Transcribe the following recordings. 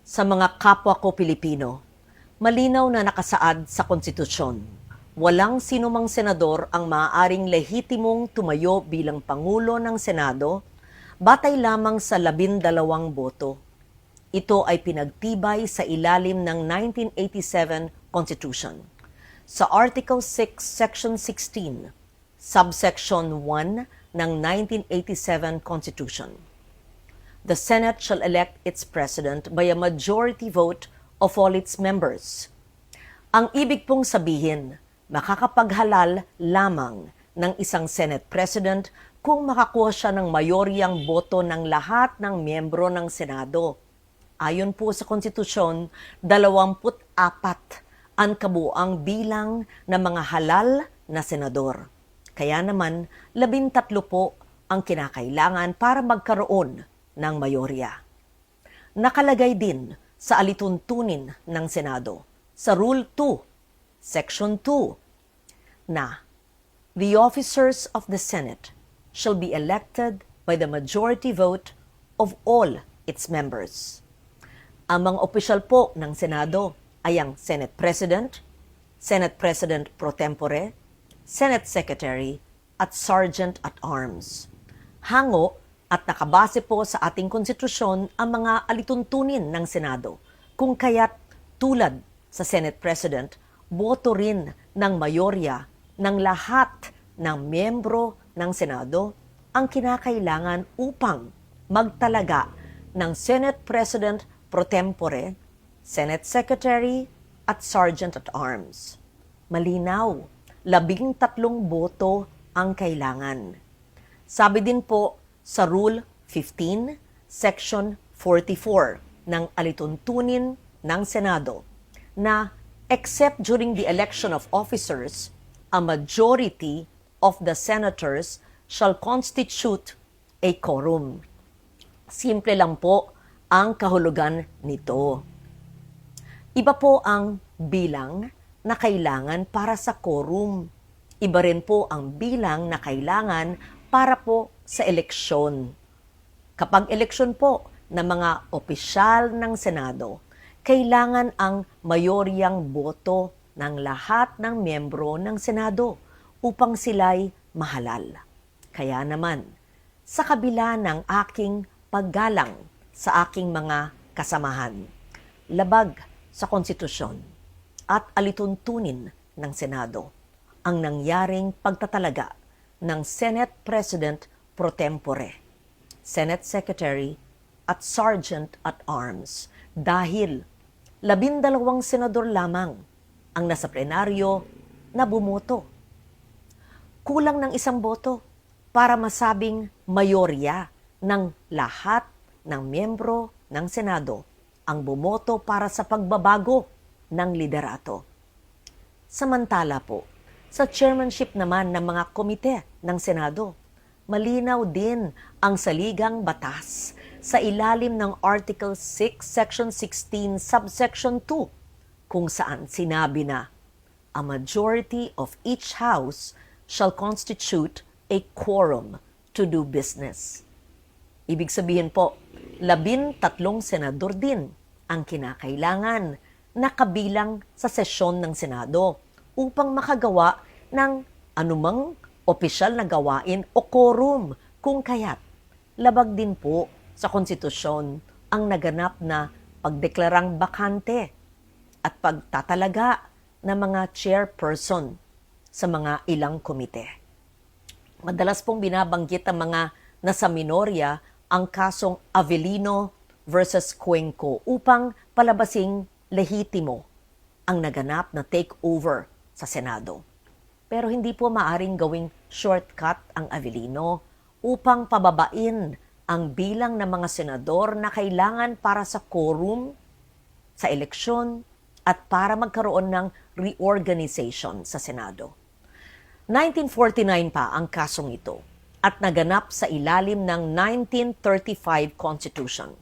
Sa mga kapwa ko Pilipino, malinaw na nakasaad sa konstitusyon. Walang sinumang senador ang maaaring lehitimong tumayo bilang Pangulo ng Senado batay lamang sa 12 boto. Ito ay pinagtibay sa ilalim ng 1987 Constitution. Sa Article 6, Section 16, Subsection 1 ng 1987 Constitution. The Senate shall elect its president by a majority vote of all its members. Ang ibig pong sabihin, makakapaghalal lamang ng isang Senate President kung makakuha siya ng mayoryang boto ng lahat ng miyembro ng Senado. Ayon po sa konstitusyon, 24 ang kabuuang bilang ng mga halal na senador. Kaya naman, 13 po ang kinakailangan para magkaroon ng mayorya. Nakalagay din sa alituntunin ng Senado, sa Rule 2, Section 2, na the officers of the Senate shall be elected by the majority vote of all its members. Ang mga opisyal po ng Senado ay ang Senate President, Senate President pro tempore, Senate Secretary, at Sergeant at Arms. Hango at nakabase po sa ating konstitusyon ang mga alituntunin ng Senado, kung kaya't tulad sa Senate President, boto rin ng mayorya ng lahat ng miyembro ng Senado ang kinakailangan upang magtalaga ng Senate President pro tempore, Senate Secretary, at Sergeant at Arms. Malinaw, 13 boto ang kailangan. Sabi din po sa Rule 15, Section 44 ng alituntunin ng Senado na except during the election of officers, a majority of the senators shall constitute a quorum. Simple lang po ang kahulugan nito. Iba po ang bilang na kailangan para sa quorum. Iba rin po ang bilang na kailangan para po sa eleksyon. Kapag eleksyon po ng mga opisyal ng Senado, kailangan ang mayoryang boto ng lahat ng miyembro ng Senado upang sila'y mahalal. Kaya naman, sa kabila ng aking paggalang sa aking mga kasamahan, labag sa konstitusyon at alituntunin ng Senado ang nangyaring pagtatalaga ng Senate President pro tempore, Senate Secretary, at Sergeant at Arms dahil 12 senador lamang ang nasa plenaryo na bumoto. Kulang ng 1 boto para masabing mayorya ng lahat ng miyembro ng Senado ang bumoto para sa pagbabago ng liderato. Samantala po, sa chairmanship naman ng mga komite ng Senado, malinaw din ang saligang batas sa ilalim ng Article 6, Section 16, Subsection 2, kung saan sinabi na, a majority of each house shall constitute a quorum to do business. Ibig sabihin po, 13 senador din ang kinakailangan na kabilang sa sesyon ng Senado upang makagawa ng anumang opisyal na gawain o quorum, kung kaya't labag din po sa konstitusyon ang naganap na pagdeklarang bakante at pagtatalaga ng mga chairperson sa mga ilang komite. Madalas pong binabanggit ang mga nasa minorya ang kasong Avellino versus Cuenco upang palabasing lehitimo ang naganap na takeover sa Senado. Pero hindi po maaring gawing shortcut ang Avellino upang pababain ang bilang ng mga senador na kailangan para sa quorum, sa eleksyon, at para magkaroon ng reorganization sa Senado. 1949 pa ang kasong ito at naganap sa ilalim ng 1935 Constitution.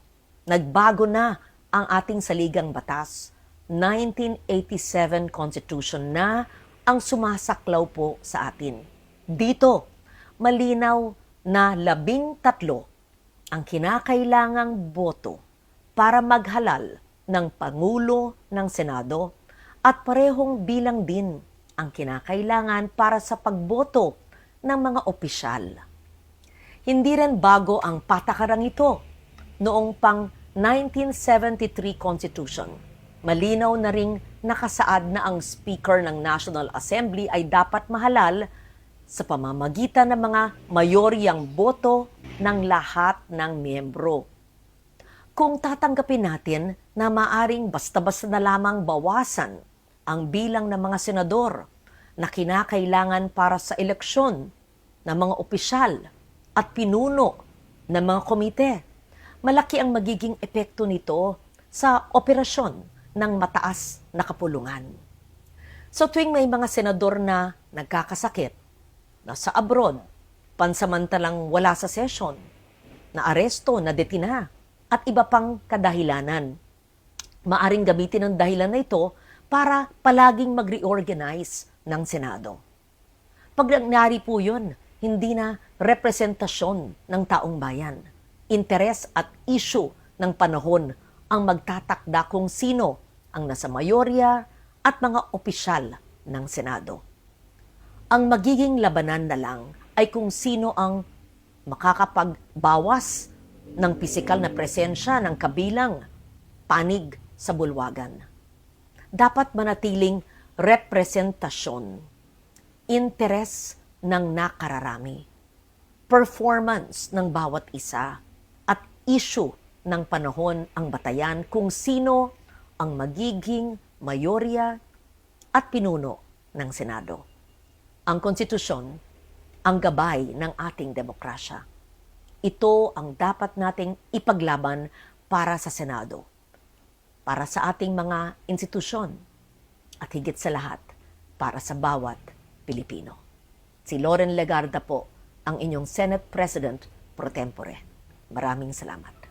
Nagbago na ang ating saligang batas, 1987 Constitution na ang sumasaklaw po sa atin. Dito, malinaw na 13 ang kinakailangang boto para maghalal ng Pangulo ng Senado at parehong bilang din ang kinakailangan para sa pagboto ng mga opisyal. Hindi rin bago ang patakarang ito noong pang 1973 Constitution. Malinaw na ring nakasaad na ang Speaker ng National Assembly ay dapat mahalal sa pamamagitan ng mga mayoryang boto ng lahat ng miyembro. Kung tatanggapin natin na maaring basta-basta na lamang bawasan ang bilang ng mga senador na kinakailangan para sa eleksyon ng mga opisyal at pinuno ng mga komite, malaki ang magiging epekto nito sa operasyon ng mataas na kapulungan. So tuwing may mga senador na nagkakasakit, nasa abroad, pansamantalang wala sa session, na aresto, na detina, at iba pang kadahilanan, maaring gamitin ang dahilan na ito para palaging mag-reorganize ng Senado. Pag nangyari po yun, hindi na representasyon ng taong bayan. Interes at issue ng panahon ang magtatakda kung sino ang nasa mayorya at mga opisyal ng Senado. Ang magiging labanan na lang ay kung sino ang makakapagbawas ng pisikal na presensya ng kabilang panig sa bulwagan. Dapat manatiling representasyon, interes ng nakararami, performance ng bawat isa, at issue ng panahon ang batayan kung sino ang magiging mayorya at pinuno ng Senado. Ang konstitusyon, ang gabay ng ating demokrasya. Ito ang dapat nating ipaglaban para sa Senado, para sa ating mga institusyon, at higit sa lahat, para sa bawat Pilipino. Si Loren Legarda po, ang inyong Senate President pro tempore. Maraming salamat.